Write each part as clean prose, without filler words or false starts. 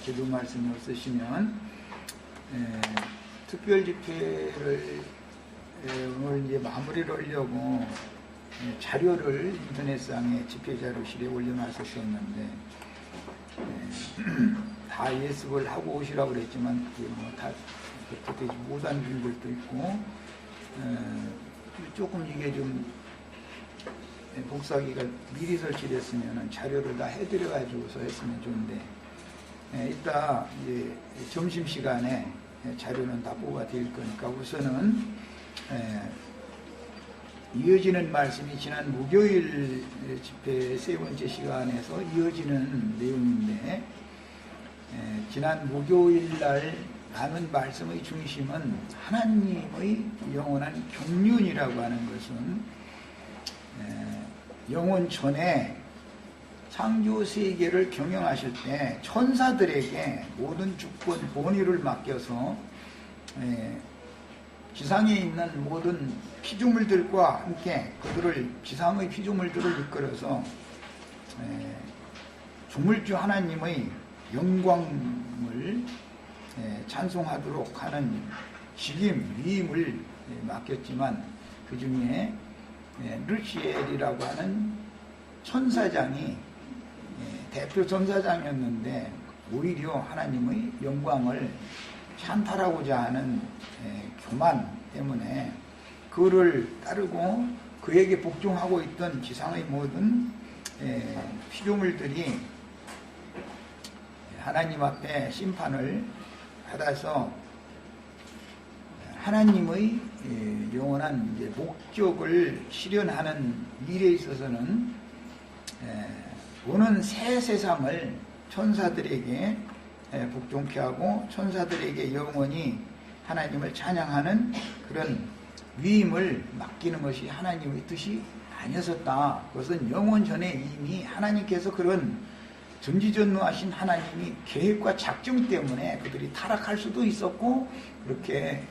기도 말씀이 없으시면 특별 집회를 오늘 이제 마무리를 하려고 자료를 인터넷상에 집회 자료실에 올려놨었었는데 다 예습을 하고 오시라고 그랬지만 다 그렇게 되지 못한 분들도 있고 조금 이게 좀 복사기가 미리 설치됐으면 자료를 다 해드려가지고서 했으면 좋은데 이따 이제 점심시간에 자료는 다 뽑아 드릴 거니까 우선은 이어지는 말씀이 지난 목요일 집회 세 번째 시간에서 이어지는 내용인데 지난 목요일 날 나눈 말씀의 중심은 하나님의 영원한 경륜이라고 하는 것은 영원 전에 창조 세계를 경영하실 때 천사들에게 모든 주권 본위를 맡겨서 지상에 있는 모든 피조물들과 함께 그들을 지상의 피조물들을 이끌어서 조물주 하나님의 영광을 찬송하도록 하는 직임, 위임을 맡겼지만 그 중에 르시엘이라고 하는 천사장이 대표 천사장이었는데 오히려 하나님의 영광을 찬탈하고자 하는 교만 때문에 그를 따르고 그에게 복종하고 있던 지상의 모든 피조물들이 하나님 앞에 심판을 받아서 하나님의 영원한 이제 목적을 실현하는 일에 있어서는 오는 새 세상을 천사들에게 복종케 하고 천사들에게 영원히 하나님을 찬양하는 그런 위임을 맡기는 것이 하나님의 뜻이 아니었었다. 그것은 영원 전에 이미 하나님께서 그런 전지전능하신 하나님이 계획과 작정 때문에 그들이 타락할 수도 있었고 그렇게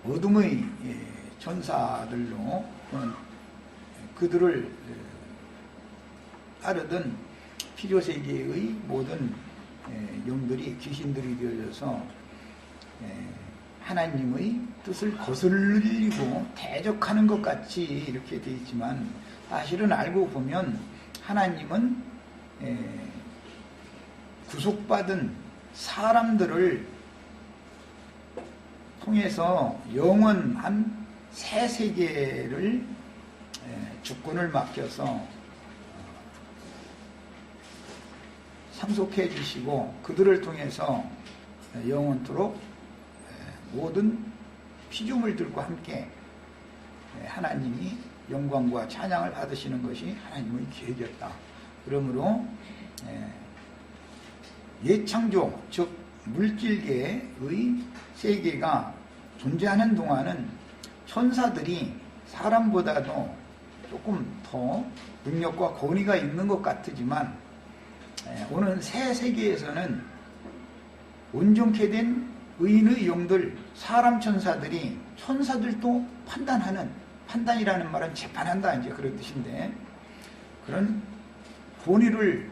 어둠의 천사들로 그들을 따르던 피조세계의 모든 영들이 귀신들이 되어져서 하나님의 뜻을 거슬리고 대적하는 것 같이 이렇게 되어 있지만 사실은 알고 보면 하나님은 구속받은 사람들을 통해서 영원한 새 세계를 주권을 맡겨서 상속해 주시고 그들을 통해서 영원토록 모든 피조물들과 함께 하나님이 영광과 찬양을 받으시는 것이 하나님의 계획이었다. 그러므로 예창조 즉 물질계의 세계가 존재하는 동안은 천사들이 사람보다도 조금 더 능력과 권위가 있는 것 같지만 오는 새 세계에서는 온전케 된 의인의 영들, 사람 천사들이 천사들도 판단하는, 판단이라는 말은 재판한다 이제 그런 뜻인데 그런 본의를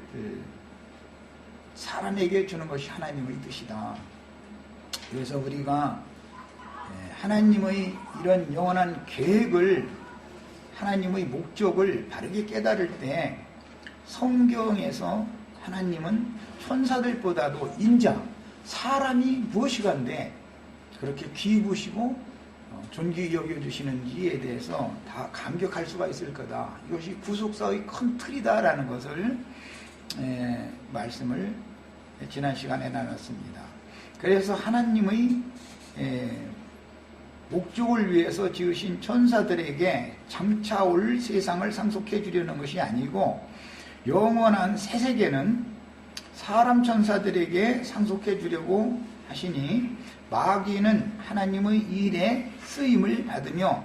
사람에게 주는 것이 하나님의 뜻이다. 그래서 우리가 하나님의 이런 영원한 계획을 하나님의 목적을 바르게 깨달을 때 성경에서 하나님은 천사들보다도 인자, 사람이 무엇이간데 그렇게 기부시고 존귀 여겨주시는지에 대해서 다 감격할 수가 있을 거다. 이것이 구속사의 큰 틀이다라는 것을 말씀을 지난 시간에 나눴습니다. 그래서 하나님의 목적을 위해서 지으신 천사들에게 장차 올 세상을 상속해 주려는 것이 아니고 영원한 새 세계는 사람 천사들에게 상속해 주려고 하시니 마귀는 하나님의 일에 쓰임을 받으며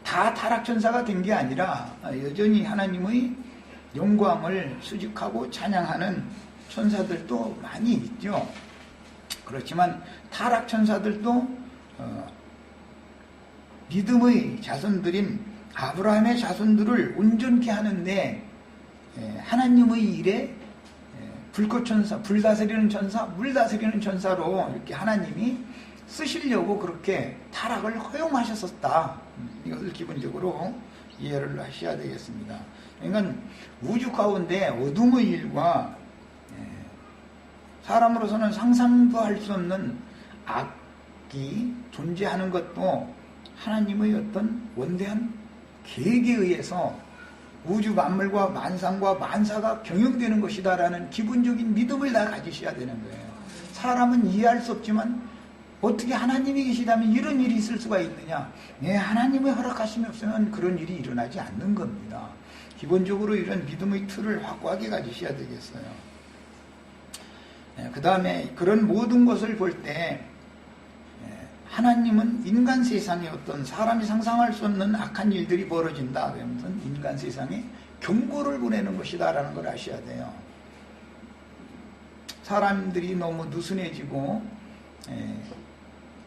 다 타락천사가 된 게 아니라 여전히 하나님의 영광을 수직하고 찬양하는 천사들도 많이 있죠. 그렇지만 타락천사들도 믿음의 자손들인 아브라함의 자손들을 온전케 하는데 하나님의 일에 불꽃 천사, 불 다스리는 천사, 물 다스리는 천사로 이렇게 하나님이 쓰시려고 그렇게 타락을 허용하셨었다. 이것을 기본적으로 이해를 하셔야 되겠습니다. 그러니까 우주 가운데 어둠의 일과 사람으로서는 상상도 할 수 없는 악이 존재하는 것도 하나님의 어떤 원대한 계획에 의해서 우주 만물과 만상과 만사가 경영되는 것이다라는 기본적인 믿음을 다 가지셔야 되는 거예요. 사람은 이해할 수 없지만 어떻게 하나님이 계시다면 이런 일이 있을 수가 있느냐? 하나님의 허락하심이 없으면 그런 일이 일어나지 않는 겁니다. 기본적으로 이런 믿음의 틀을 확고하게 가지셔야 되겠어요. 그 다음에 그런 모든 것을 볼 때 하나님은 인간 세상에 어떤 사람이 상상할 수 없는 악한 일들이 벌어진다 그러면서 인간 세상에 경고를 보내는 것이다 라는 걸 아셔야 돼요. 사람들이 너무 느슨해지고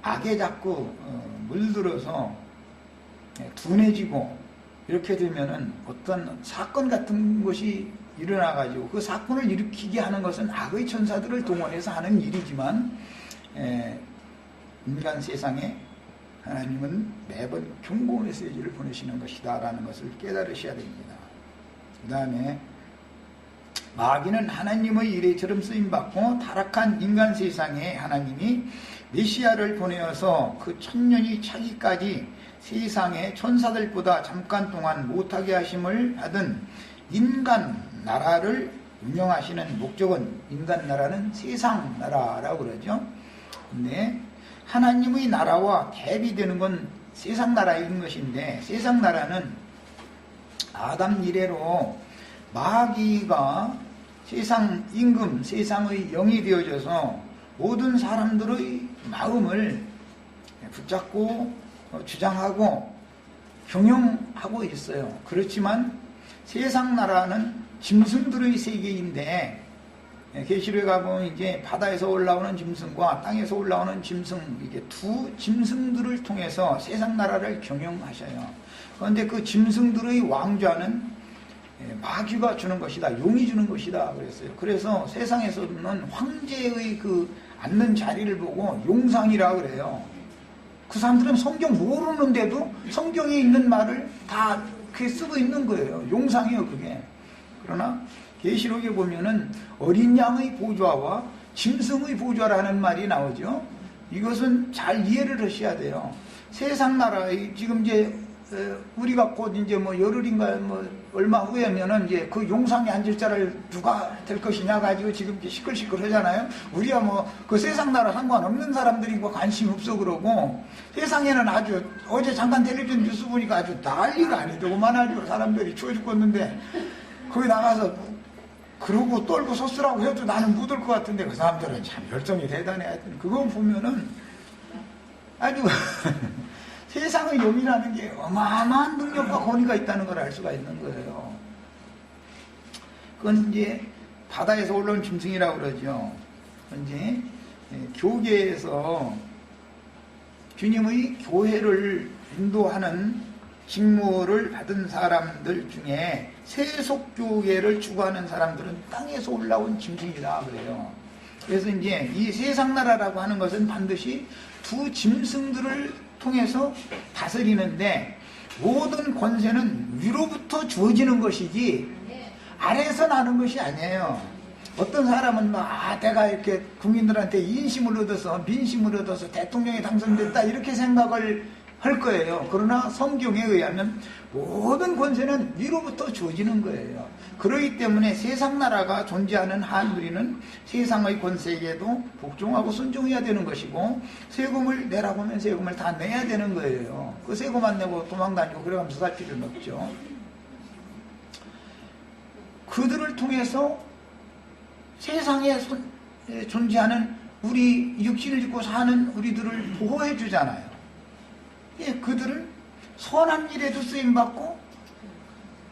악에 자꾸 물들어서 둔해지고 이렇게 되면은 어떤 사건 같은 것이 일어나가지고 그 사건을 일으키게 하는 것은 악의 천사들을 동원해서 하는 일이지만 인간 세상에 하나님은 매번 경고 메시지를 보내시는 것이다 라는 것을 깨달으셔야 됩니다. 그 다음에 마귀는 하나님의 이레처럼 쓰임받고 타락한 인간 세상에 하나님이 메시아를 보내어서 그 천년이 차기까지 세상의 천사들보다 잠깐 동안 못하게 하심을 받은 인간 나라를 운영하시는 목적은 인간 나라는 세상 나라라고 그러죠. 근데 하나님의 나라와 대비되는 건 세상 나라인 것인데 세상 나라는 아담 이래로 마귀가 세상 임금, 세상의 영이 되어져서 모든 사람들의 마음을 붙잡고 주장하고 경영하고 있어요. 그렇지만 세상 나라는 짐승들의 세계인데 계시록에 가보면 이제 바다에서 올라오는 짐승과 땅에서 올라오는 짐승, 이게 두 짐승들을 통해서 세상 나라를 경영하셔요. 그런데 그 짐승들의 왕좌는 마귀가 주는 것이다, 용이 주는 것이다 그랬어요. 그래서 세상에서는 황제의 그 앉는 자리를 보고 용상이라 그래요. 그 사람들은 성경 모르는데도 성경에 있는 말을 다 그렇게 쓰고 있는 거예요. 용상이요 그게. 그러나 계시록에 보면은 어린 양의 보좌와 짐승의 보좌라는 말이 나오죠. 이것은 잘 이해를 하셔야 돼요. 세상 나라의 지금 이제 우리가 곧 이제 뭐 열흘인가 뭐 얼마 후에면은 이제 그 용상에 앉을 자를 누가 될 것이냐 가지고 지금 이렇게 시끌시끌 하잖아요. 우리야 뭐 그 세상 나라 상관없는 사람들이 뭐 관심 없어 그러고 세상에는 아주 어제 잠깐 텔레비전 뉴스 보니까 아주 난리가 아니더구만 아주 사람들이 추워 죽겠는데 거기 나가서 그러고 떨고 섰으라고 해도 나는 못 올 것 같은데 그 사람들은 참 열정이 대단해. 하여튼 그거 보면은 아주 세상의 용이라는 게 어마어마한 능력과 권위가 있다는 걸 알 수가 있는 거예요. 그건 이제 바다에서 올라온 짐승이라고 그러죠. 이제 교계에서 주님의 교회를 인도하는 직무를 받은 사람들 중에 세속교계를 추구하는 사람들은 땅에서 올라온 짐승이다 그래요. 그래서 이제 이 세상나라라고 하는 것은 반드시 두 짐승들을 통해서 다스리는데 모든 권세는 위로부터 주어지는 것이지 아래에서 나는 것이 아니에요. 어떤 사람은 내가 이렇게 국민들한테 인심을 얻어서 민심을 얻어서 대통령이 당선됐다 이렇게 생각을 할 거예요. 그러나 성경에 의하면 모든 권세는 위로부터 주어지는 거예요. 그렇기 때문에 세상 나라가 존재하는 한 우리는 세상의 권세에도 복종하고 순종해야 되는 것이고 세금을 내라고 하면 세금을 다 내야 되는 거예요. 그 세금 안 내고 도망다니고 그래가면서 살 필요는 없죠. 그들을 통해서 세상에 존재하는 우리 육신을 입고 사는 우리들을 보호해 주잖아요. 그들은 선한 일에도 쓰임받고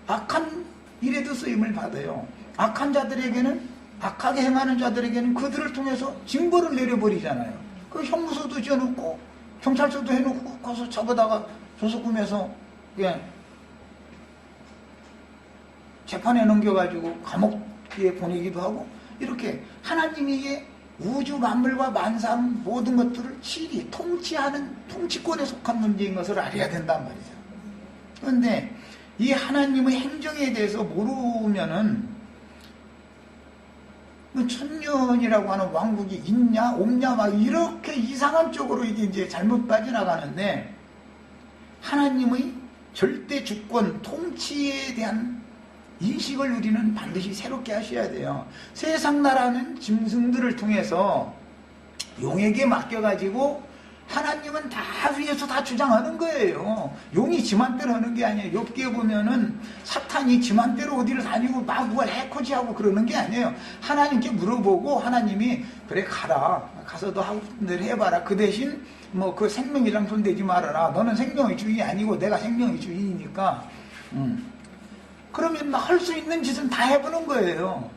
악한 일에도 쓰임을 받아요. 악한 자들에게는 악하게 행하는 자들에게는 그들을 통해서 징벌을 내려버리잖아요. 그 형무소도 지어놓고 경찰서도 해놓고 가서 잡아다가 조석금해서 재판에 넘겨가지고 감옥에 보내기도 하고 이렇게 하나님이 이게 우주 만물과 만상 모든 것들을 실히 통치하는 통치권에 속한 문제인 것을 알아야 된단 말이죠. 그런데 이 하나님의 행정에 대해서 모르면은 천년이라고 하는 왕국이 있냐 없냐 막 이렇게 이상한 쪽으로 이게 이제 잘못 빠져나가는데, 하나님의 절대 주권 통치에 대한 인식을 우리는 반드시 새롭게 하셔야 돼요. 세상 나라는 짐승들을 통해서 용에게 맡겨가지고 하나님은 다 위에서 다 주장하는 거예요. 용이 지맘대로 하는 게 아니에요. 욥기에 보면은 사탄이 지맘대로 어디를 다니고 막 누가 해코지하고 그러는 게 아니에요. 하나님께 물어보고 하나님이 그래 가라, 가서 너 하고 싶은 대로 해봐라. 그 대신 뭐 그 생명이랑 손대지 말아라. 너는 생명의 주인이 아니고 내가 생명의 주인이니까 그러면 할 수 있는 짓은 다 해보는 거예요.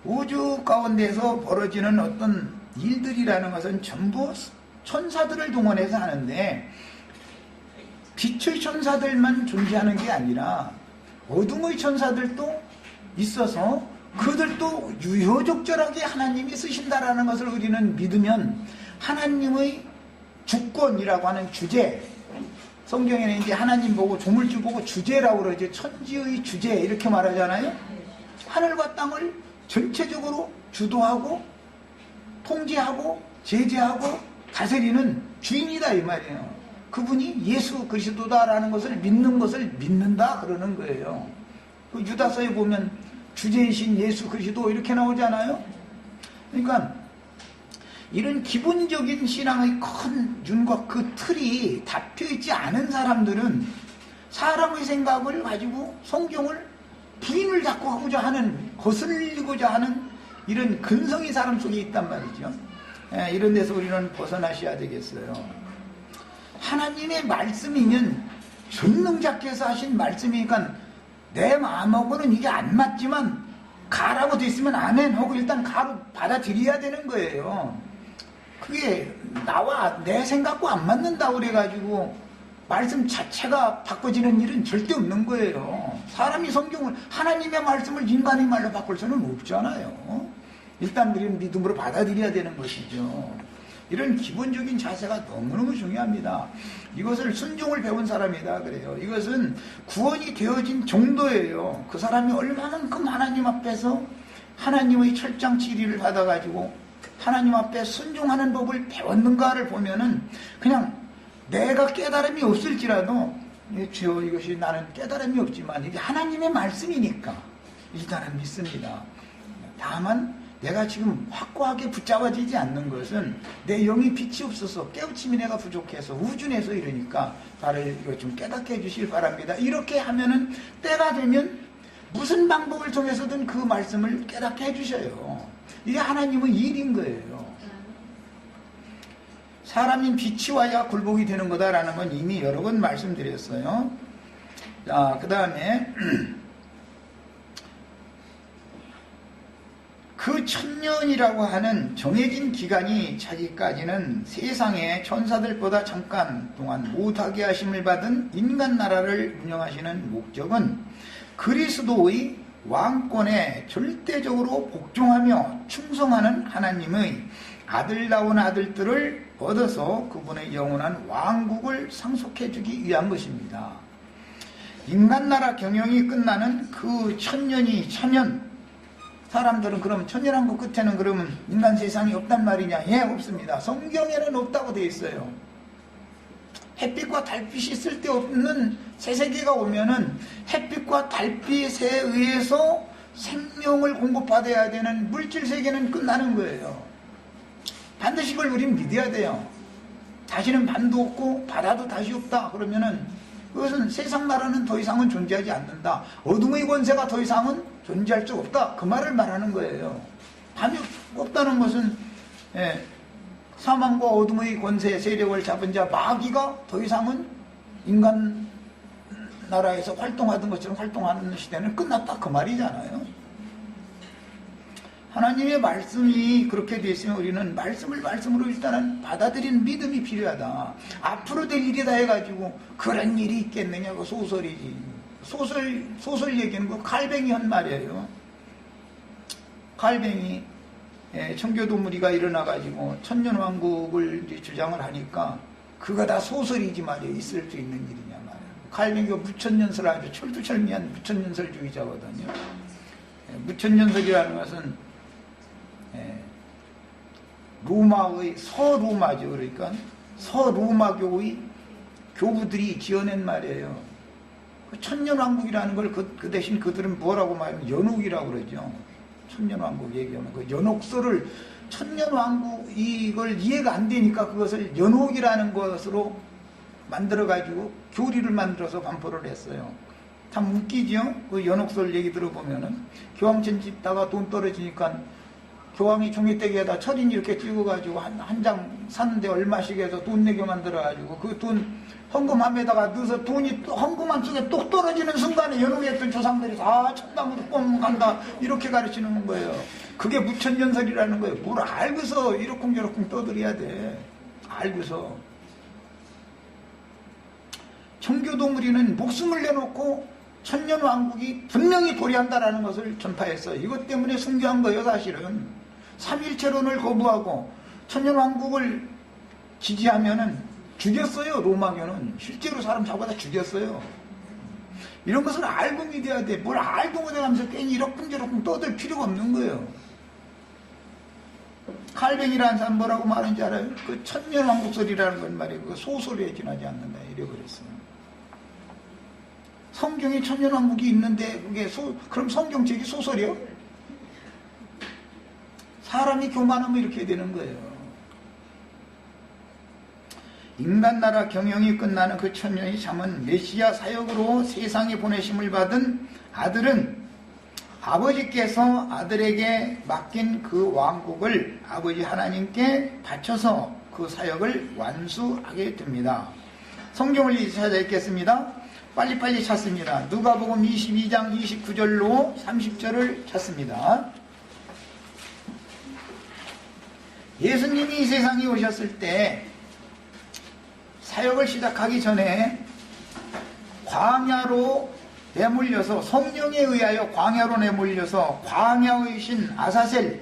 우주 가운데서 벌어지는 어떤 일들이라는 것은 전부 천사들을 동원해서 하는데, 빛의 천사들만 존재하는 게 아니라 어둠의 천사들도 있어서 그들도 유효적절하게 하나님이 쓰신다라는 것을 우리는 믿으면, 하나님의 주권이라고 하는 주제, 성경에는 이제 하나님 보고 조물주 보고 주제라고 그러죠. 천지의 주제 이렇게 말하잖아요. 하늘과 땅을 전체적으로 주도하고 통제하고 제재하고 다스리는 주인이다 이 말이에요. 그분이 예수 그리스도다라는 것을 믿는다 그러는 거예요. 그 유다서에 보면 주제이신 예수 그리스도 이렇게 나오잖아요. 그러니까 이런 기본적인 신앙의 큰 윤곽, 그 틀이 잡혀있지 않은 사람들은 사람의 생각을 가지고 성경을 부인을 자꾸 하고자 하는, 거슬리고자 하는 이런 근성이 사람 속에 있단 말이죠. 이런 데서 우리는 벗어나셔야 되겠어요. 하나님의 말씀이면 전능자께서 하신 말씀이니까 내 마음하고는 이게 안 맞지만 가라고 돼 있으면 아멘 하고 일단 가로 받아들여야 되는 거예요. 그게 나와 내 생각과 안 맞는다고 그래가지고 말씀 자체가 바꿔지는 일은 절대 없는 거예요. 사람이 성경을, 하나님의 말씀을 인간의 말로 바꿀 수는 없잖아요. 일단 우리는 믿음으로 받아들여야 되는 것이죠. 이런 기본적인 자세가 너무너무 중요합니다. 이것을 순종을 배운 사람이다 그래요. 이것은 구원이 되어진 정도예요. 그 사람이 얼마만큼 하나님 앞에서 하나님의 철장 지리를 받아가지고 하나님 앞에 순종하는 법을 배웠는가를 보면은 그냥 내가 깨달음이 없을지라도 주여 이것이 나는 깨달음이 없지만 이게 하나님의 말씀이니까 일단은 믿습니다. 다만 내가 지금 확고하게 붙잡아지지 않는 것은 내 영이 빛이 없어서 깨우침이 내가 부족해서 우준해서 이러니까 나를 이거 좀 깨닫게 해주실 바랍니다. 이렇게 하면은 때가 되면 무슨 방법을 통해서든 그 말씀을 깨닫게 해주셔요. 이게 하나님의 일인 거예요. 사람인 빛이 와야 굴복이 되는 거다라는 건 이미 여러 번 말씀드렸어요. 자, 그 다음에 그 천년이라고 하는 정해진 기간이 차기까지는 세상의 천사들보다 잠깐 동안 못하게 하심을 받은 인간 나라를 운영하시는 목적은 그리스도의 왕권에 절대적으로 복종하며 충성하는 하나님의 아들다운 아들들을 얻어서 그분의 영원한 왕국을 상속해주기 위한 것입니다. 인간 나라 경영이 끝나는 그 천년이 차면 사람들은 그럼 천년왕국 끝에는 그러면 인간 세상이 없단 말이냐? 예, 없습니다. 성경에는 없다고 되어 있어요. 햇빛과 달빛이 쓸데없는 새세계가 오면은 햇빛과 달빛에 의해서 생명을 공급받아야 되는 물질 세계는 끝나는 거예요. 반드시 그걸 우리는 믿어야 돼요. 다시는 밤도 없고 바다도 다시 없다 그러면은 그것은 세상 나라는 더 이상은 존재하지 않는다. 어둠의 권세가 더 이상은 존재할 수 없다. 그 말을 말하는 거예요. 밤이 없다는 것은 사망과 어둠의 권세 세력을 잡은 자 마귀가 더 이상은 인간 나라에서 활동하던 것처럼 활동하는 시대는 끝났다 그 말이잖아요. 하나님의 말씀이 그렇게 되어 있으면 우리는 말씀을 말씀으로 일단은 받아들이는 믿음이 필요하다. 앞으로 될 일이다 해가지고 그런 일이 있겠느냐고 소설이지. 소설 얘기는 그 칼뱅이 한 말이에요. 칼뱅이 청교도 무리가 일어나가지고 천년왕국을 주장을 하니까 그거 다 소설이지 말이에요. 있을 수 있는 일이냐 말이에요. 칼뱅이가 무천년설 아주 철두철미한 무천년설주의자거든요. 무천년설이라는 것은 로마의 서로마죠. 그러니까 서로마교의 교부들이 지어낸 말이에요. 그 천년왕국이라는 걸 그 대신 그들은 뭐라고 말하면 연옥이라고 그러죠. 천년왕국 얘기하면 그 연옥설을 천년왕국 이걸 이해가 안 되니까 그것을 연옥이라는 것으로 만들어가지고 교리를 만들어서 반포를 했어요. 참 웃기죠? 그 연옥설 얘기 들어보면은 교황청 집다가 돈 떨어지니까 교황이 종이떼기에다 철인 이렇게 찍어가지고 한 장 사는데 얼마씩 해서 돈 내게 만들어가지고 그 돈 헌금함에다가 넣어서 돈이 헌금함 속에 똑 떨어지는 순간에 연옥했던 조상들이 다 천당으로 뻥 간다 이렇게 가르치는 거예요. 그게 무천년설이라는 거예요. 뭘 알고서 이러쿵저러쿵 떠들어야 돼. 알고서. 청교도 무리는 목숨을 내놓고 천년왕국이 분명히 도래한다라는 것을 전파했어요. 이것 때문에 순교한 거예요. 사실은 삼일체론을 거부하고 천년왕국을 지지하면은 죽였어요. 로마교는 실제로 사람 잡아다 죽였어요. 이런 것을 알고 믿어야 돼. 뭘 알고 못해가면서 괜히 이러쿵저러쿵 떠들 필요가 없는 거예요. 칼뱅이라는 사람 뭐라고 말하는지 알아요? 그 천년왕국설이라는 건 말이에요. 그 소설에 지나지 않는다 이래 그랬어요. 성경에 천년왕국이 있는데 그게 그럼 성경책이 소설이요? 사람이 교만하면 이렇게 되는 거예요. 인간 나라 경영이 끝나는 그 천년이 참은 메시아 사역으로 세상에 보내심을 받은 아들은 아버지께서 아들에게 맡긴 그 왕국을 아버지 하나님께 바쳐서 그 사역을 완수하게 됩니다. 성경을 이제 찾아 읽겠습니다. 빨리빨리 찾습니다. 누가복음 22장 29절로 30절을 찾습니다. 예수님이 이 세상에 오셨을 때 사역을 시작하기 전에 광야로 내몰려서 성령에 의하여 광야로 내몰려서 광야의 신 아사셀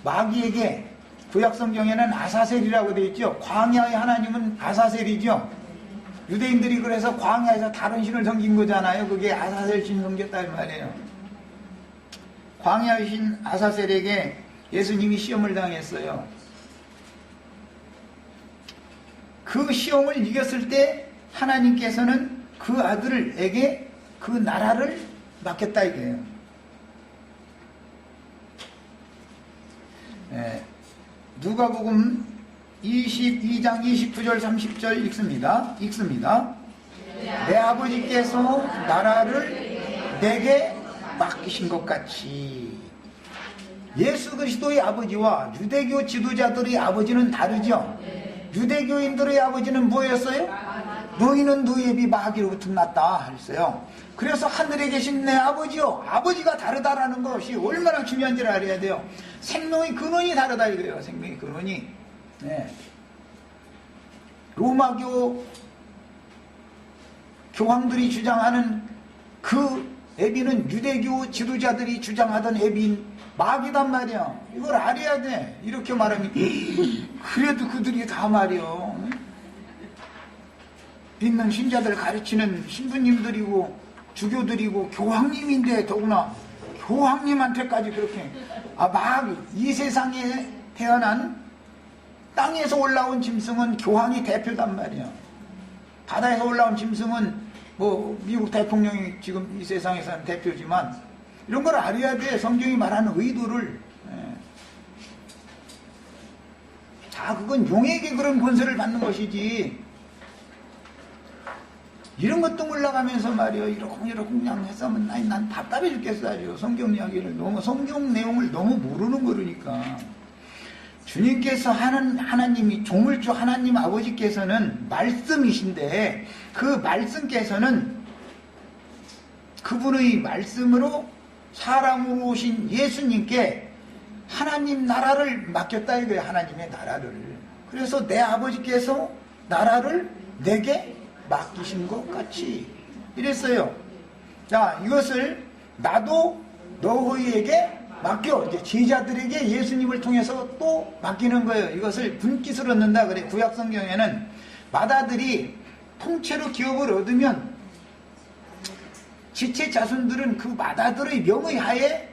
마귀에게 구약성경에는 아사셀이라고 되어 있죠. 광야의 하나님은 아사셀이죠. 유대인들이 그래서 광야에서 다른 신을 섬긴 거잖아요. 그게 아사셀 신 섬겼단 말이에요. 광야의 신 아사셀에게 예수님이 시험을 당했어요. 그 시험을 이겼을 때 하나님께서는 그 아들에게 그 나라를 맡겼다 이거예요. 누가복음 22장 29절 30절 읽습니다. 내 아버지께서 나라를 내게 맡기신 것 같이. 예수 그리스도의 아버지와 유대교 지도자들의 아버지는 다르죠. 유대교인들의 아버지는 뭐였어요? 너희는 너희의 비 마귀로부터 났다 했어요. 그래서 하늘에 계신 내 아버지요, 아버지가 다르다라는 것이 얼마나 중요한지를 알아야 돼요. 생명의 근원이 다르다 이거예요. 생명의 근원이. 네. 로마교 교황들이 주장하는 그 애비는 유대교 지도자들이 주장하던 애비인 마귀단 말이야. 이걸 알아야 돼. 이렇게 말하면 그래도 그들이 다 말이요. 믿는 신자들 가르치는 신부님들이고 주교들이고 교황님인데 더구나 교황님한테까지 그렇게 마귀 이 세상에 태어난 땅에서 올라온 짐승은 교황이 대표단 말이야. 바다에서 올라온 짐승은 뭐 미국 대통령이 지금 이 세상에서는 대표지만 이런 걸 알아야 돼. 성경이 말하는 의도를. 자, 그건 용에게 그런 권세를 받는 것이지. 이런 것도 몰라가면서 말이요. 이러쿵 그냥 했으면 난 답답해 죽겠어요. 성경 이야기를 성경 내용을 너무 모르는 거니까. 주님께서 하나님이 종을주 하나님 아버지께서는 말씀이신데 그 말씀께서는 그분의 말씀으로 사람으로 오신 예수님께 하나님 나라를 맡겼다 이거예요. 하나님의 나라를. 그래서 내 아버지께서 나라를 내게 맡기신 것 같이 이랬어요. 자, 이것을 나도 너희에게 맡겨. 이제 제자들에게 예수님을 통해서 또 맡기는 거예요. 이것을 분깃을 얻는다 그래. 구약 성경에는 맏아들이 통째로 기업을 얻으면 지체 자손들은 그 맏아들의 명의 하에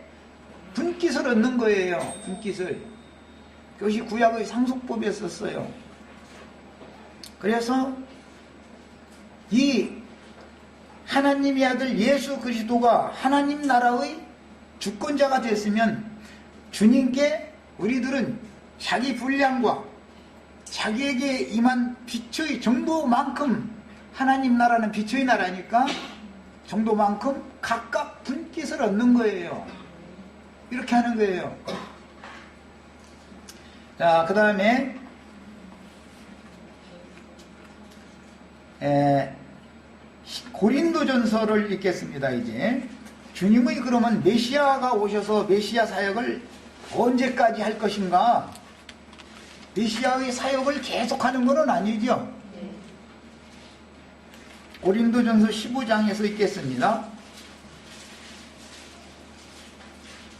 분깃을 얻는 거예요. 분깃을. 그것이 구약의 상속법에 썼어요. 그래서 이 하나님의 아들 예수 그리스도가 하나님 나라의 주권자가 됐으면 주님께 우리들은 자기 분량과 자기에게 임한 빛의 정도만큼, 하나님 나라는 빛의 나라니까 정도만큼 각각 분깃을 얻는 거예요. 이렇게 하는 거예요. 자, 그 다음에 고린도전서를 읽겠습니다. 이제 주님의 그러면 메시아가 오셔서 메시아 사역을 언제까지 할 것인가? 메시아의 사역을 계속하는 것은 아니죠. 고린도전서 15장에서 읽겠습니다.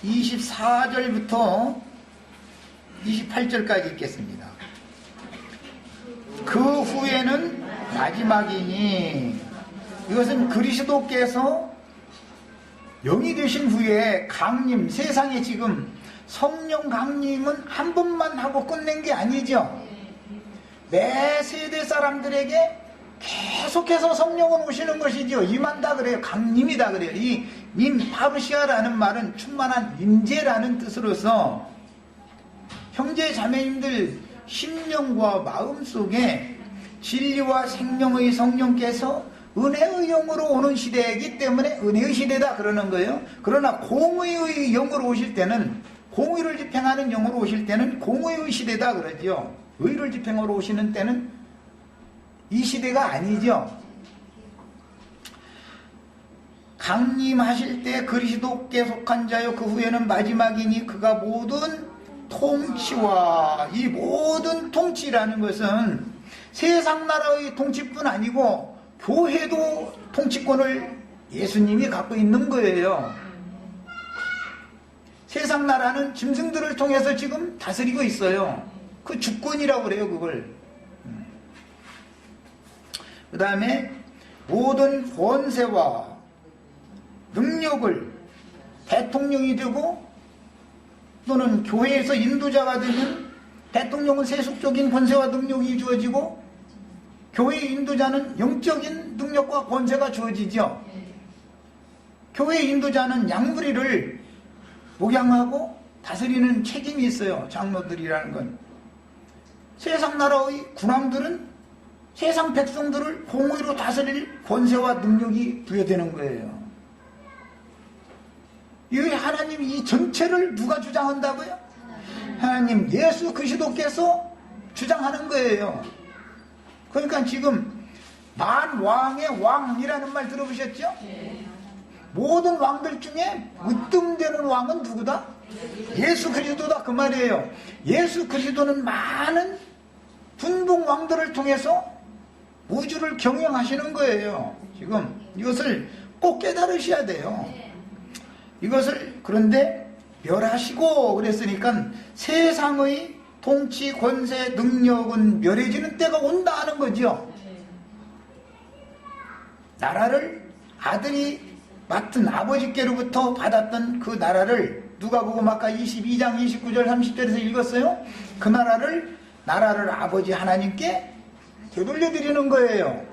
24절부터 28절까지 읽겠습니다. 그 후에는 마지막이니, 이것은 그리스도께서 영이 되신 후에 강림, 세상에 지금 성령 강림은 한 번만 하고 끝낸 게 아니죠. 매 세대 사람들에게 계속해서 성령은 오시는 것이죠. 임한다 그래요. 강림이다 그래요. 이 파르시아라는 말은 충만한 임재라는 뜻으로서 형제 자매님들 심령과 마음속에 진리와 생명의 성령께서 은혜의 영으로 오는 시대이기 때문에 은혜의 시대다 그러는 거예요. 그러나 공의의 영으로 오실 때는, 공의를 집행하는 영으로 오실 때는 공의의 시대다 그러죠. 의를 집행하러 오시는 때는 이 시대가 아니죠. 강림하실 때 그리스도께 속한 자요 그 후에는 마지막이니 그가 모든 통치와, 이 모든 통치라는 것은 세상 나라의 통치뿐 아니고 교회도 통치권을 예수님이 갖고 있는 거예요. 세상 나라는 짐승들을 통해서 지금 다스리고 있어요. 그 주권이라고 그래요, 그걸. 그 다음에 모든 권세와 능력을 대통령이 되고 또는 교회에서 인도자가 되면 대통령은 세속적인 권세와 능력이 주어지고 교회의 인도자는 영적인 능력과 권세가 주어지죠. 교회의 인도자는 양무리를 목양하고 다스리는 책임이 있어요. 장로들이라는 건. 세상 나라의 군왕들은 세상 백성들을 공의로 다스릴 권세와 능력이 부여되는 거예요. 이 하나님 이 전체를 누가 주장한다고요? 하나님 예수 그리스도께서 주장하는 거예요. 그러니까 지금 만왕의 왕이라는 말 들어보셨죠? 모든 왕들 중에 으뜸되는 왕은 누구다? 예수 그리스도다 그 말이에요. 예수 그리스도는 많은 분봉 왕들을 통해서 우주를 경영하시는 거예요. 지금 이것을 꼭 깨달으셔야 돼요. 이것을 그런데 멸하시고 그랬으니까 세상의 통치, 권세, 능력은 멸해지는 때가 온다 하는 거죠. 나라를 아들이 맡은 아버지께로부터 받았던 그 나라를 누가복음 아까 22장 29절 30절에서 읽었어요. 그 나라를 아버지 하나님께 되돌려드리는 거예요.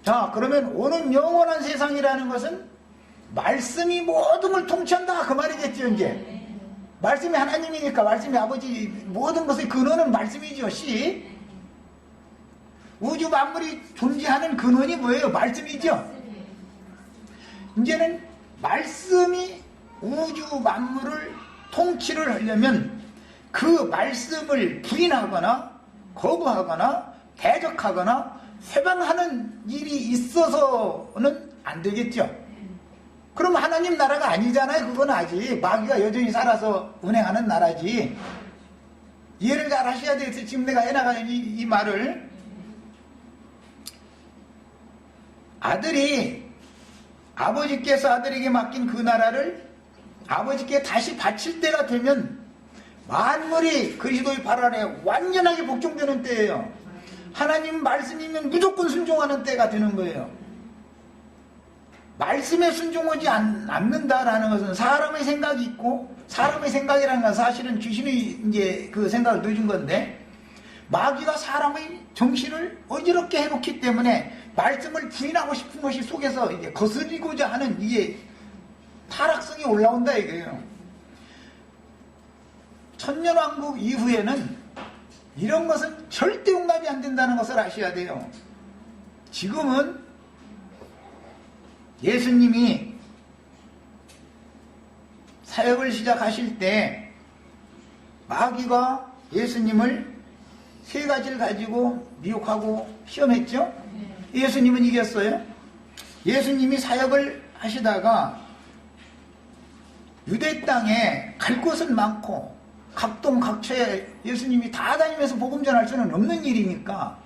자, 그러면 오는 영원한 세상이라는 것은 말씀이 모든 걸 통치한다 그 말이겠죠. 이제 말씀이 하나님이니까 말씀이 아버지, 모든 것의 근원은 말씀이죠. 씨 우주 만물이 존재하는 근원이 뭐예요? 말씀이죠. 이제는 말씀이 우주 만물을 통치를 하려면 그 말씀을 부인하거나 거부하거나 대적하거나 회방하는 일이 있어서는 안 되겠죠. 그럼 하나님 나라가 아니잖아요. 그건 아직 마귀가 여전히 살아서 운행하는 나라지. 이해를 잘 하셔야 되겠어요. 지금 내가 해나가는 이 말을. 아들이 아버지께서 아들에게 맡긴 그 나라를 아버지께 다시 바칠 때가 되면 만물이 그리스도의 발 아래 완전하게 복종되는 때예요. 하나님 말씀이면 무조건 순종하는 때가 되는 거예요. 말씀에 순종하지 않는다라는 것은 사람의 생각이 있고, 사람의 생각이라는 건 사실은 귀신의 이제 그 생각을 넣어준 건데, 마귀가 사람의 정신을 어지럽게 해놓기 때문에 말씀을 부인하고 싶은 것이 속에서 이제 거스리고자 하는 이게 타락성이 올라온다 이거예요. 천년왕국 이후에는 이런 것은 절대 용납이 안 된다는 것을 아셔야 돼요. 지금은 예수님이 사역을 시작하실 때 마귀가 예수님을 세 가지를 가지고 미혹하고 시험했죠. 예수님은 이겼어요. 예수님이 사역을 하시다가 유대 땅에 갈 곳은 많고 각동 각처에 예수님이 다 다니면서 복음 전할 수는 없는 일이니까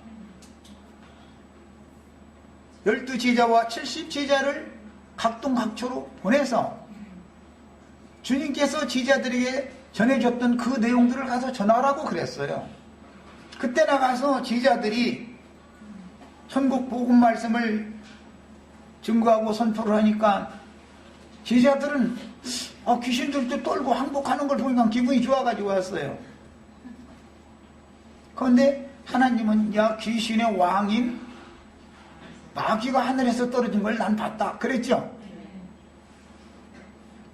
12제자와 70제자를 각동 각처로 보내서 주님께서 제자들에게 전해줬던 그 내용들을 가서 전하라고 그랬어요. 그때 나가서 제자들이 천국 복음 말씀을 증거하고 선포를 하니까 제자들은 귀신들도 떨고 항복하는 걸 보니까 기분이 좋아가지고 왔어요. 그런데 하나님은 야 귀신의 왕인 마귀가 하늘에서 떨어진 걸 난 봤다 그랬죠.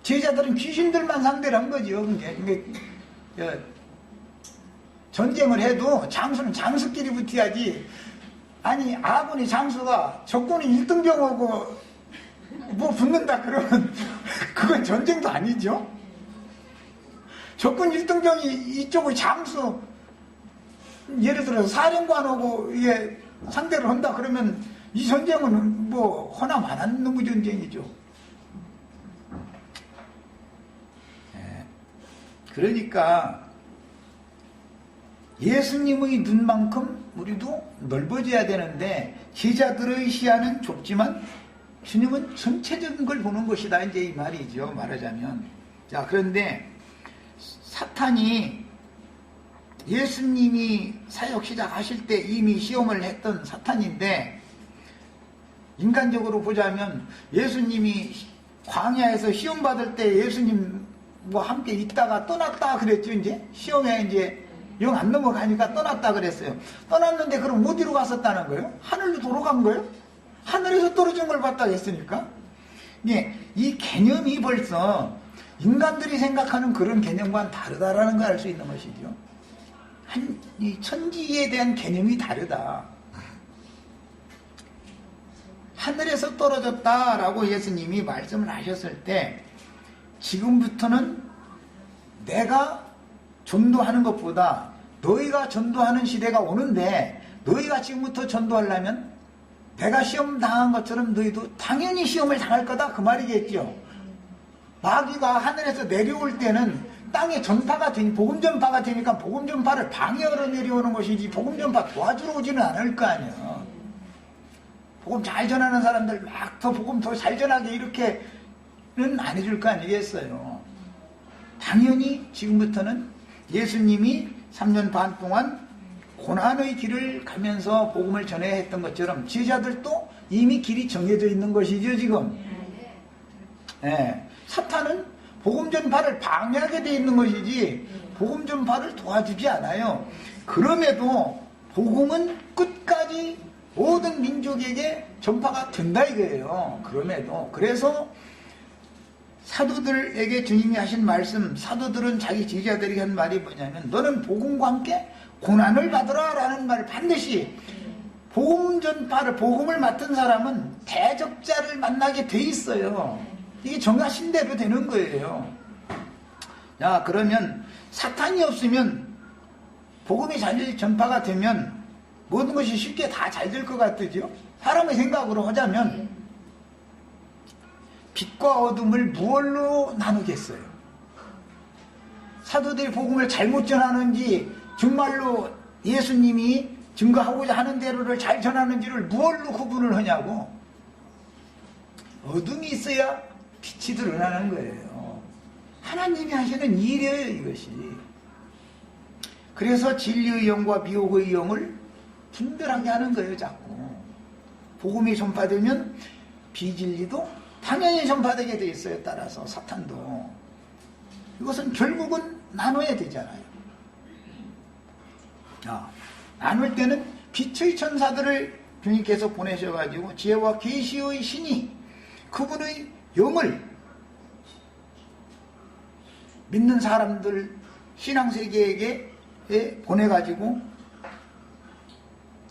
제자들은 귀신들만 상대를 한 거죠. 전쟁을 해도 장수는 장수끼리 붙어야지. 아니 아군이 장수가 적군이 1등병하고 뭐 붙는다 그러면 그건 전쟁도 아니죠. 적군 1등병이 이쪽의 장수 예를 들어서 사령관하고 이게 상대를 한다 그러면 이 전쟁은 뭐 허나 안 하는 놈의 전쟁이죠. 그러니까 예수님의 눈만큼 우리도 넓어져야 되는데 제자들의 시야는 좁지만 주님은 전체적인 걸 보는 것이다 이제 이 말이죠. 말하자면 자 그런데 사탄이 예수님이 사역 시작하실 때 이미 시험을 했던 사탄인데 인간적으로 보자면 예수님이 광야에서 시험 받을 때 예수님 뭐 함께 있다가 떠났다 그랬죠. 이제 시험에 이제 영 안 넘어가니까 떠났다 그랬어요. 떠났는데 그럼 어디로 갔었다는 거예요? 하늘로 돌아간 거예요? 하늘에서 떨어진 걸 봤다 했으니까. 예, 이 개념이 벌써 인간들이 생각하는 그런 개념과는 다르다라는 걸 알 수 있는 것이죠. 이 천지에 대한 개념이 다르다. 하늘에서 떨어졌다라고 예수님이 말씀을 하셨을 때 지금부터는 내가 전도하는 것보다 너희가 전도하는 시대가 오는데 너희가 지금부터 전도하려면 내가 시험 당한 것처럼 너희도 당연히 시험을 당할 거다 그 말이겠죠. 마귀가 하늘에서 내려올 때는 땅에 전파가 되니 복음 전파가 되니까 복음 전파를 방해하러 내려오는 것이지 복음 전파 도와주러 오지는 않을 거 아니에요. 복음 잘 전하는 사람들 막 더 복음 더 잘 전하게 이렇게는 안 해줄 거 아니겠어요. 당연히 지금부터는 예수님이 3년 반 동안 고난의 길을 가면서 복음을 전해야 했던 것처럼 제자들도 이미 길이 정해져 있는 것이죠 지금. 네. 사탄은 복음 전파를 방해하게 돼 있는 것이지 복음 전파를 도와주지 않아요. 그럼에도 복음은 끝까지 모든 민족에게 전파가 된다 이거예요. 그럼에도 그래서 사도들에게 주님이 하신 말씀, 사도들은 자기 제자들에게 한 말이 뭐냐면 너는 복음과 함께 고난을 받으라 라는 말을 반드시 복음 전파를 복음을 맡은 사람은 대적자를 만나게 돼 있어요. 이게 정하신 대로 되는 거예요. 자 그러면 사탄이 없으면 복음이 잘 전파가 되면 모든 것이 쉽게 다 잘 될 것 같으죠. 사람의 생각으로 하자면 빛과 어둠을 무엇로 나누겠어요? 사도들이 복음을 잘못 전하는지 정말로 예수님이 증거하고자 하는 대로를 잘 전하는지를 무엇로 구분을 하냐고. 어둠이 있어야 빛이 드러나는 거예요. 하나님이 하시는 일이에요, 이것이. 그래서 진리의 영과 미혹의 영을 분별하게 하는 거예요, 자꾸. 복음이 전파되면 비진리도 당연히 전파되게 돼 있어요, 따라서 사탄도. 이것은 결국은 나눠야 되잖아요. 나눌 때는 빛의 천사들을 주님께서 보내셔가지고 지혜와 계시의 신이 그분의 영을 믿는 사람들 신앙세계에게 보내가지고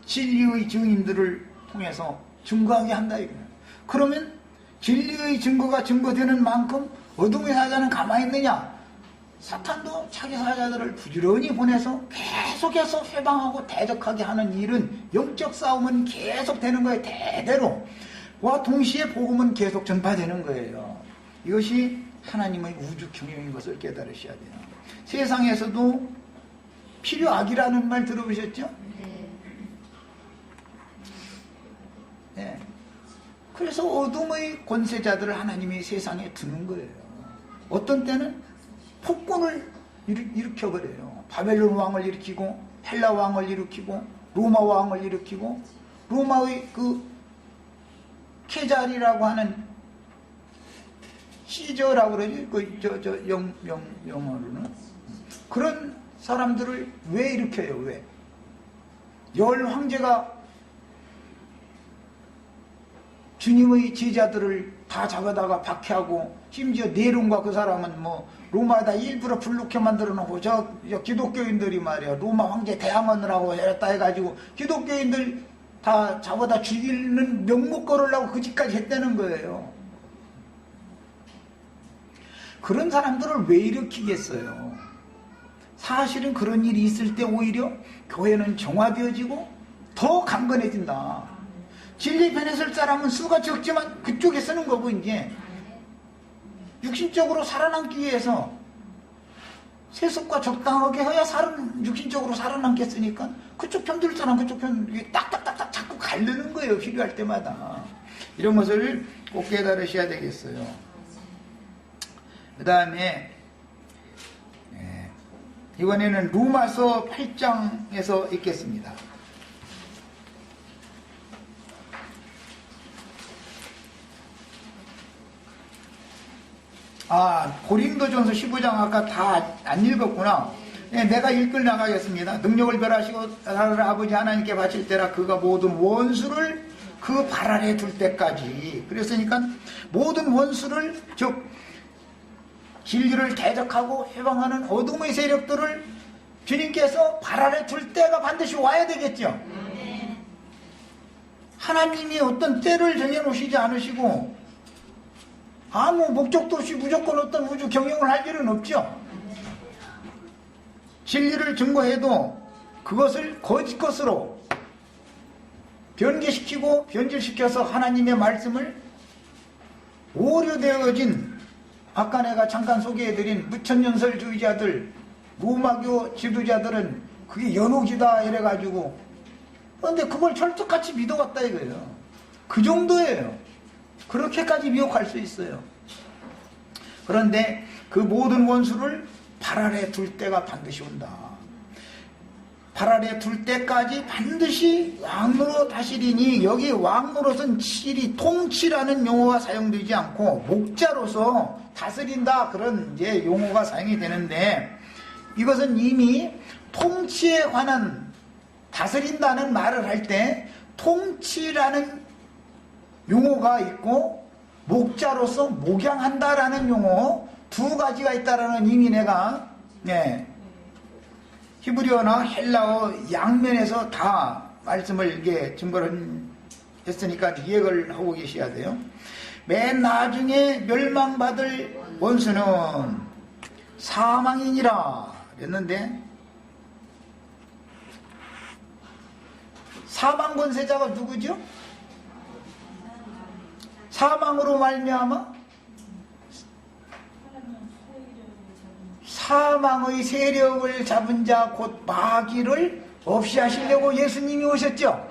진리의 증인들을 통해서 증거하게 한다 이거예요. 그러면 진리의 증거가 증거되는 만큼 어둠의 사자는 가만히 있느냐? 사탄도 자기 사자들을 부지런히 보내서 계속해서 회방하고 대적하게 하는 일은 영적 싸움은 계속 되는 거예요. 대대로. 와 동시에 복음은 계속 전파되는 거예요. 이것이 하나님의 우주 경영인 것을 깨달으셔야 돼요. 세상에서도 필요악이라는 말 들어보셨죠? 네. 그래서 어둠의 권세자들을 하나님이 세상에 두는 거예요. 어떤 때는 폭군을 일으켜버려요. 바벨론 왕을 일으키고 헬라 왕을 일으키고 로마 왕을 일으키고 로마의 그 케자리라고 하는 시저라고 그러지 영어로는 그런 사람들을 왜 일으켜요? 왜? 열 황제가 주님의 제자들을 다 잡아다가 박해하고 심지어 네론과 그 사람은 뭐 로마에다 일부러 불룩해 만들어 놓고 저 기독교인들이 말이야 로마 황제 대항하느라고 했다 해가지고 기독교인들 다 잡아다 죽이는 명목 걸으려고 그 짓까지 했다는 거예요. 그런 사람들을 왜 일으키겠어요? 사실은 그런 일이 있을 때 오히려 교회는 정화되어지고 더 강건해진다. 진리 편에 설 사람은 수가 적지만 그쪽에 쓰는 거고 이제 육신적으로 살아남기 위해서 세습과 적당하게 해야 육신적으로 살아남겠으니까 그쪽 편 들 사람 그쪽 편 딱딱딱딱 자꾸 가르는 거예요. 필요할 때마다. 이런 것을 꼭 깨달으셔야 되겠어요. 그 다음에 이번에는 로마서 8장에서 읽겠습니다. 고린도전서 15장 아까 다 안 읽었구나. 내가 읽을 나가겠습니다. 능력을 별하시고 나를 아버지 하나님께 바칠 때라 그가 모든 원수를 그 발 아래 둘 때까지. 그랬으니까 모든 원수를 즉 진리를 대적하고 해방하는 어둠의 세력들을 주님께서 발 아래 둘 때가 반드시 와야 되겠죠. 하나님이 어떤 때를 정해놓으시지 않으시고 아무 목적도 없이 무조건 어떤 우주 경영을 할 일은 없죠. 진리를 증거해도 그것을 거짓 것으로 변개시키고 변질시켜서 하나님의 말씀을 오류되어진 아까 내가 잠깐 소개해드린 무천년설주의자들 로마교 지도자들은 그게 연옥이다 이래가지고 그런데 그걸 철석같이 믿어왔다 이거예요. 그 정도예요. 그렇게까지 미혹할 수 있어요. 그런데 그 모든 원수를 발 아래 둘 때가 반드시 온다. 발 아래 둘 때까지 반드시 왕으로 다스리니 여기 왕으로서는 칠이 통치라는 용어가 사용되지 않고 목자로서 다스린다 그런 이제 용어가 사용이 되는데 이것은 이미 통치에 관한 다스린다는 말을 할 때 통치라는 용어가 있고 목자로서 목양한다라는 용어 두 가지가 있다라는 이미 내가 히브리어나 헬라어 양면에서 다 말씀을 이게 증거를 했으니까 이해를 하고 계셔야 돼요. 맨 나중에 멸망받을 원수는 사망이니라 그랬는데 사망 권세자가 누구죠? 사망으로 말미암아 사망의 세력을 잡은 자 곧 마귀를 없이 하시려고 예수님이 오셨죠.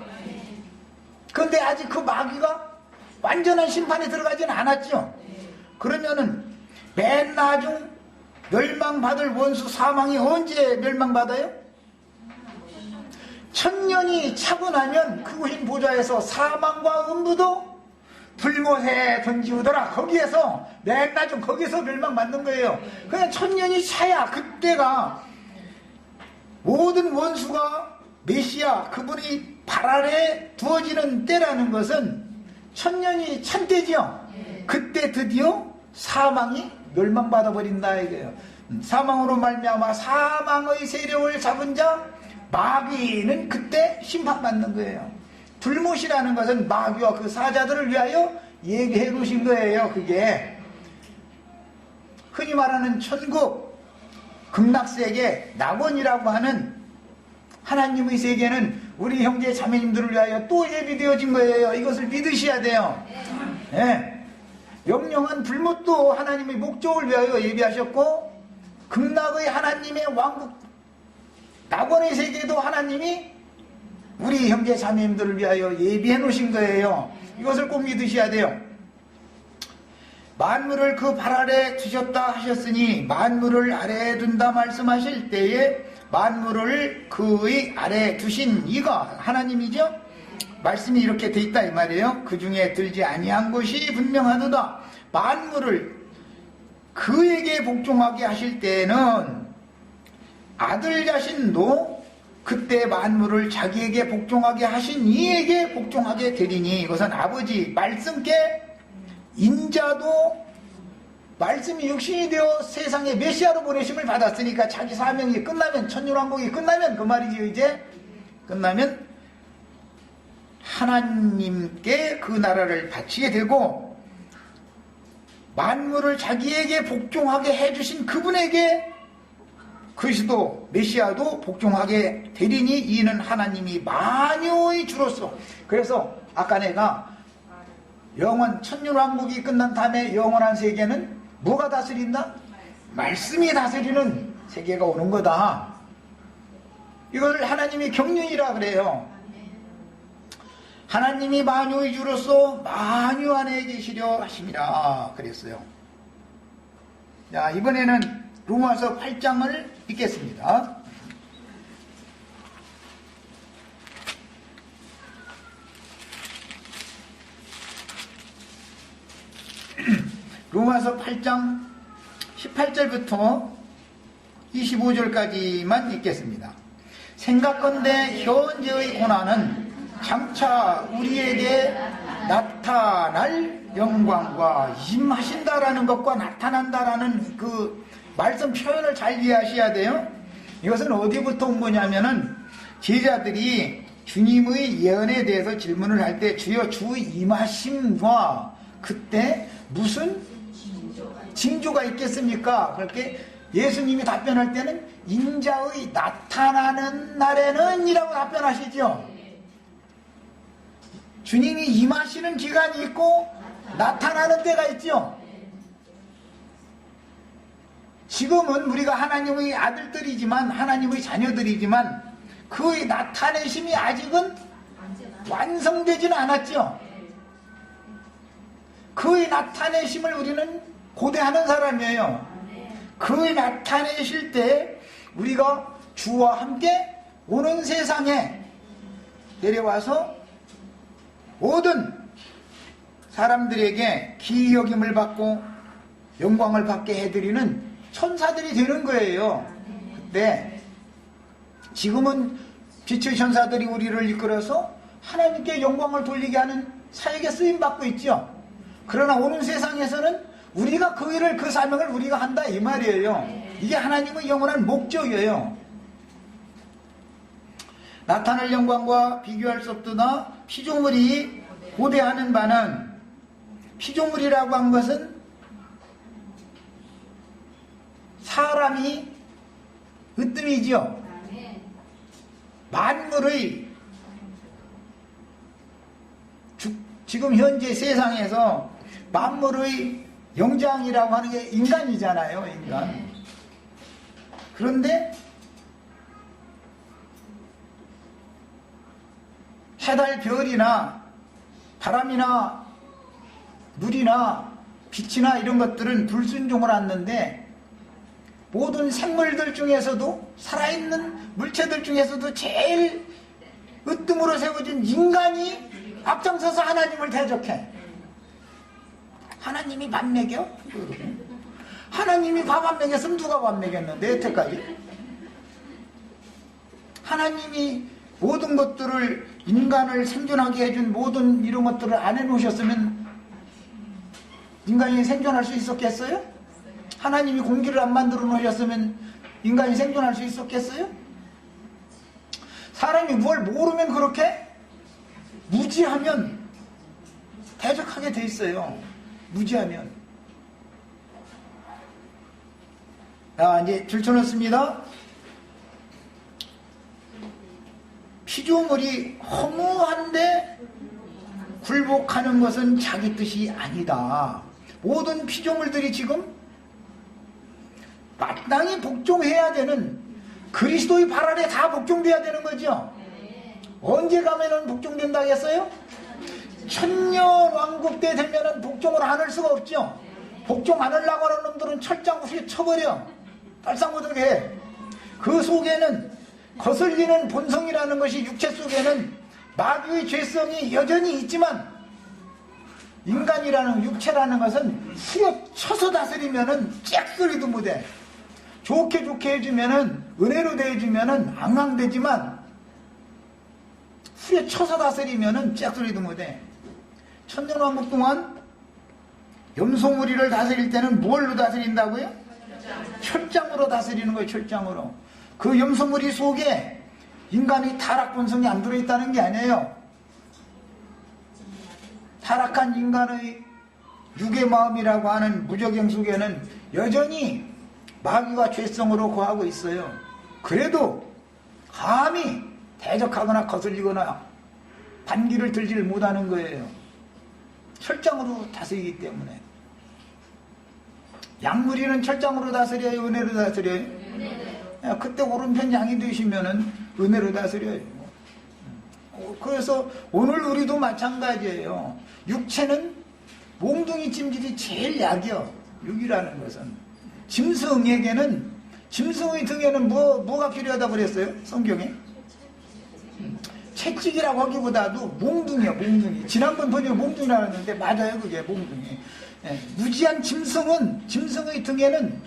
그런데 아직 그 마귀가 완전한 심판에 들어가지는 않았죠. 그러면은 맨 나중 멸망받을 원수 사망이 언제 멸망받아요? 천년이 차고 나면 그 흰 보좌에서 사망과 음부도 불못에 던지우더라. 거기에서 맨 나중 거기서 멸망받는 거예요. 그냥 천년이 차야 그때가 모든 원수가 메시아 그분이 발 아래 두어지는 때라는 것은 천년이 찬 때지요. 그때 드디어 사망이 멸망받아 버린다 이거예요. 사망으로 말미암아 사망의 세력을 잡은 자 마귀는 그때 심판받는 거예요. 불못이라는 것은 마귀와 그 사자들을 위하여 얘기해 놓으신 거예요. 그게 흔히 말하는 천국 극락세계 낙원이라고 하는 하나님의 세계는 우리 형제 자매님들을 위하여 또 예비되어진 거예요. 이것을 믿으셔야 돼요. 네. 영영한 불못도 하나님의 목적을 위하여 예비하셨고 극락의 하나님의 왕국 낙원의 세계도 하나님이 우리 형제 자매님들을 위하여 예비해 놓으신 거예요. 이것을 꼭 믿으셔야 돼요. 만물을 그 발 아래 두셨다 하셨으니 만물을 아래에 둔다 말씀하실 때에 만물을 그의 아래에 두신 이가 하나님이죠. 말씀이 이렇게 돼 있다 이 말이에요. 그 중에 들지 아니한 것이 분명하도다. 만물을 그에게 복종하게 하실 때에는 아들 자신도 그때 만물을 자기에게 복종하게 하신 이에게 복종하게 되리니 이것은 아버지 말씀께 인자도 말씀이 육신이 되어 세상에 메시아로 보내심을 받았으니까 자기 사명이 끝나면 천년왕국이 끝나면 그 말이지 이제 끝나면 하나님께 그 나라를 바치게 되고 만물을 자기에게 복종하게 해주신 그분에게 그리스도 메시아도 복종하게 되리니 이는 하나님이 만유의 주로서 그래서 아까 내가 영원 천년왕국이 끝난 다음에 영원한 세계는 뭐가 다스린다? 말씀이 다스리는 세계가 오는 거다. 이걸 하나님이 경륜이라 그래요. 하나님이 만유의 주로서 만유 안에 계시려 하심이라 그랬어요. 자, 이번에는 로마서 8장을 읽겠습니다. 로마서 8장 18절부터 25절까지만 읽겠습니다. 생각건대 현재의 고난은 장차 우리에게 나타날 영광과 임하신다라는 것과 나타난다라는 그 말씀 표현을 잘 이해하셔야 돼요. 이것은 어디부터 온 거냐면은 제자들이 주님의 예언에 대해서 질문을 할 때 주여 주 임하심과 그때 무슨 징조가 있겠습니까? 그렇게 예수님이 답변할 때는 인자의 나타나는 날에는 이라고 답변하시죠. 주님이 임하시는 기간이 있고 나타나는 때가 있죠. 지금은 우리가 하나님의 아들들이지만 하나님의 자녀들이지만 그의 나타내심이 아직은 완성되지는 않았죠. 그의 나타내심을 우리는 고대하는 사람이에요. 그의 나타내실 때 우리가 주와 함께 오는 세상에 내려와서 모든 사람들에게 기이 여김을 받고 영광을 받게 해드리는 천사들이 되는 거예요. 근데 지금은 빛의 천사들이 우리를 이끌어서 하나님께 영광을 돌리게 하는 사역에 쓰임받고 있죠. 그러나 오는 세상에서는 우리가 그 일을 그 사명을 우리가 한다 이 말이에요. 이게 하나님의 영원한 목적이에요. 나타날 영광과 비교할 수 없도다. 피조물이 고대하는 바는 피조물이라고 한 것은 사람이 으뜸이지요. 만물의 지금 현재 세상에서 만물의 영장이라고 하는 게 인간이잖아요. 인간. 그런데 해달 별이나 바람이나 물이나 빛이나 이런 것들은 불순종을 않는데 모든 생물들 중에서도 살아있는 물체들 중에서도 제일 으뜸으로 세워진 인간이 앞장서서 하나님을 대적해. 하나님이 밥 먹여? 하나님이 밥 안 먹였으면 누가 밥 먹였는데 여태까지? 하나님이 모든 것들을 인간을 생존하게 해준 모든 이런 것들을 안 해놓으셨으면 인간이 생존할 수 있었겠어요? 하나님이 공기를 안 만들어 놓으셨으면 인간이 생존할 수 있었겠어요? 사람이 뭘 모르면 그렇게 무지하면 대적하게 돼 있어요. 무지하면. 자, 이제 줄쳐놓습니다. 피조물이 허무한데 굴복하는 것은 자기 뜻이 아니다. 모든 피조물들이 지금 마땅히 복종해야 되는 그리스도의 발 아래 다 복종돼야 되는 거죠. 언제 가면은 복종된다고 했어요? 천년왕국 때 되면은 복종을 안 할 수가 없죠. 복종 안 하려고 하는 놈들은 철장 후에 쳐버려. 발상 못하게 해. 그 속에는 거슬리는 본성이라는 것이 육체 속에는 마귀의 죄성이 여전히 있지만 인간이라는 육체라는 것은 후려쳐서 다스리면은 짝소리도 못해. 좋게 해주면은 은혜로 대해주면은 앙앙대지만 후려쳐서 다스리면은 짝소리도 못해. 천년왕국 동안 염소무리를 다스릴 때는 뭘로 다스린다고요? 철장으로 다스리는 거예요. 철장으로. 그 염소무리 속에 인간의 타락 본성이 안 들어있다는 게 아니에요. 타락한 인간의 육의 마음이라고 하는 무적영 속에는 여전히 마귀가 죄성으로 거하고 있어요. 그래도 감히 대적하거나 거슬리거나 반기를 들지를 못하는 거예요. 철장으로 다스리기 때문에. 양무리는 철장으로 다스려요? 은혜로 다스려요? 그때 오른편 양이 되시면은 은혜로 다스려요. 그래서 오늘 우리도 마찬가지예요. 육체는 몽둥이 찜질이 제일 약이요. 육이라는 것은. 짐승에게는, 짐승의 등에는 뭐가 필요하다고 그랬어요? 성경에? 채찍이라고 하기보다도 몽둥이요, 몽둥이. 지난번 번역에 몽둥이라고 했는데 맞아요, 그게 몽둥이. 예, 무지한 짐승의 등에는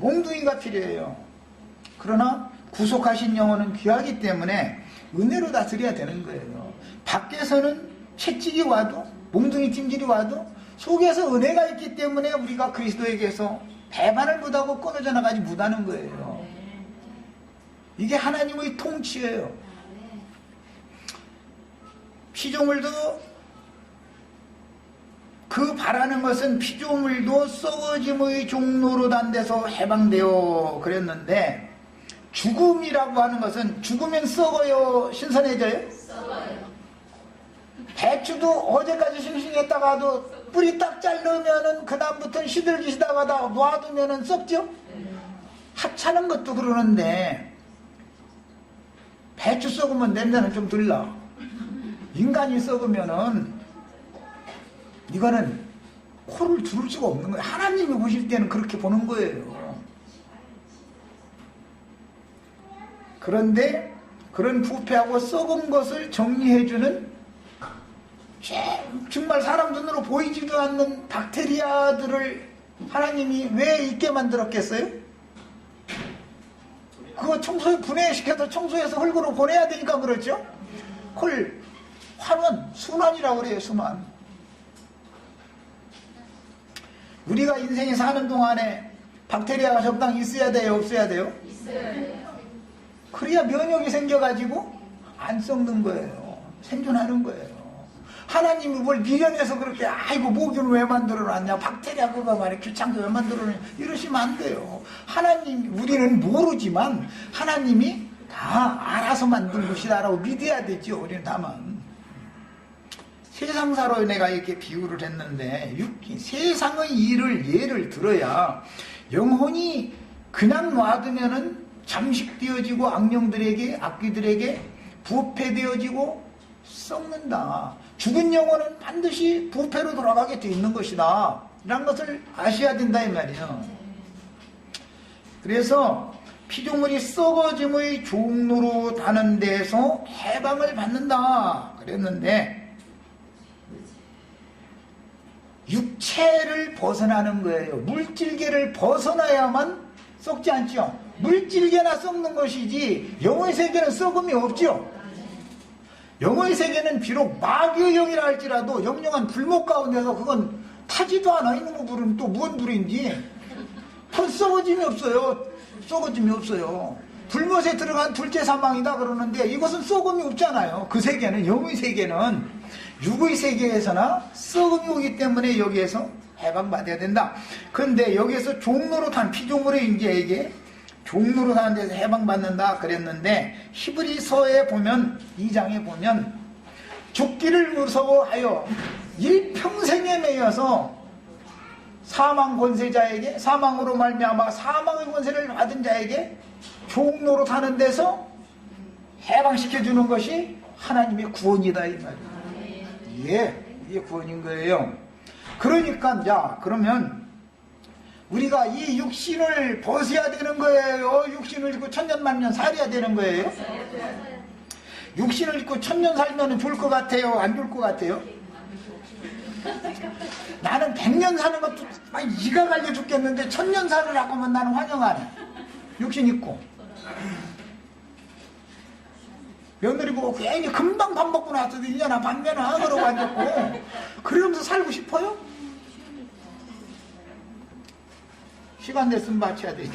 몽둥이가 필요해요. 그러나 구속하신 영혼은 귀하기 때문에 은혜로 다스려야 되는 거예요. 밖에서는 채찍이 와도 몽둥이 찜질이 와도 속에서 은혜가 있기 때문에 우리가 그리스도에게서 배반을 못하고 끊어져 나가지 못하는 거예요. 이게 하나님의 통치예요. 피조물도 그 바라는 것은 피조물도 썩어짐의 종로로 단데서 해방되어 그랬는데 죽음이라고 하는 것은 죽으면 썩어요? 신선해져요? 썩어요. 배추도 어제까지 싱싱했다가도 뿌리 딱 자르면은 그 다음부터는 시들기시다가다 놔두면은 썩죠? 하찮은 것도 그러는데 배추 썩으면 냄새는 좀 들라. 인간이 썩으면은 이거는 코를 두를 수가 없는 거예요. 하나님이 보실 때는 그렇게 보는 거예요. 그런데 그런 부패하고 썩은 것을 정리해주는 정말 사람 눈으로 보이지도 않는 박테리아들을 하나님이 왜 있게 만들었겠어요? 그거 청소에 분해시켜서 청소해서 흙으로 보내야 되니까 그렇죠? 환원, 순환이라고 그래요. 순환. 우리가 인생에 사는 동안에 박테리아가 적당히 있어야 돼요? 없어야 돼요? 있어야 돼요. 그래야 면역이 생겨가지고 안 썩는 거예요. 생존하는 거예요. 하나님이 뭘 미련해서 그렇게 아이고 모기는 왜 만들어놨냐, 박테리아 그거 말이야 귀찮게 왜 만들어놨냐 이러시면 안 돼요. 하나님, 우리는 모르지만 하나님이 다 알아서 만든 것이다라고 믿어야 되죠. 우리는 다만 세상사로 내가 이렇게 비유를 했는데 세상의 일을 예를 들어야 영혼이 그냥 놔두면은 잠식되어지고 악령들에게 악귀들에게 부패되어지고 썩는다. 죽은 영혼은 반드시 부패로 돌아가게 돼 있는 것이다. 이런 것을 아셔야 된다 이 말이에요. 그래서 피조물이 썩어짐의 종로로 다는 데서 해방을 받는다 그랬는데 육체를 벗어나는 거예요. 물질계를 벗어나야만 썩지 않죠. 물질계나 썩는 것이지 영의 세계는 썩음이 없죠. 영의 세계는 비록 마귀의 영이라 할지라도 영영한 불목 가운데서 그건 타지도 않아 있는 거 불은 또 무슨 불인지 더 썩어짐이 없어요. 썩어짐이 없어요. 불못에 들어간 둘째 사망이다 그러는데 이것은 썩음이 없잖아요. 그 세계는, 영의 세계는 육의 세계에서나 썩음이 오기 때문에 여기에서 해방받아야 된다. 그런데 여기에서 종로로 탄 피조물의 인재에게 종로로 사는 데서 해방받는다 그랬는데 히브리서에 보면 2장에 보면 죽기를 무서워하여 일평생에 매여서 사망 권세자에게 사망으로 말미암아 사망의 권세를 받은 자에게 종로로 사는 데서 해방시켜주는 것이 하나님의 구원이다 이 말이에요. 예, 이게 구원인 거예요. 그러니까 자 그러면 우리가 이 육신을 벗어야 되는 거예요? 육신을 입고 천년만년 살아야 되는 거예요? 육신을 입고 천년 살면 좋을 것 같아요? 안 좋을 것 같아요? 나는 100년 사는 것도 이가 갈려 죽겠는데 천년 살으라고 하면 나는 환영 안 해. 육신 입고 며느리 보고 괜히 금방 밥 먹고 나왔어도 1년아 반년아 그러고 앉았고 그러면서 살고 싶어요? 시간 됐으면 마쳐야 되지.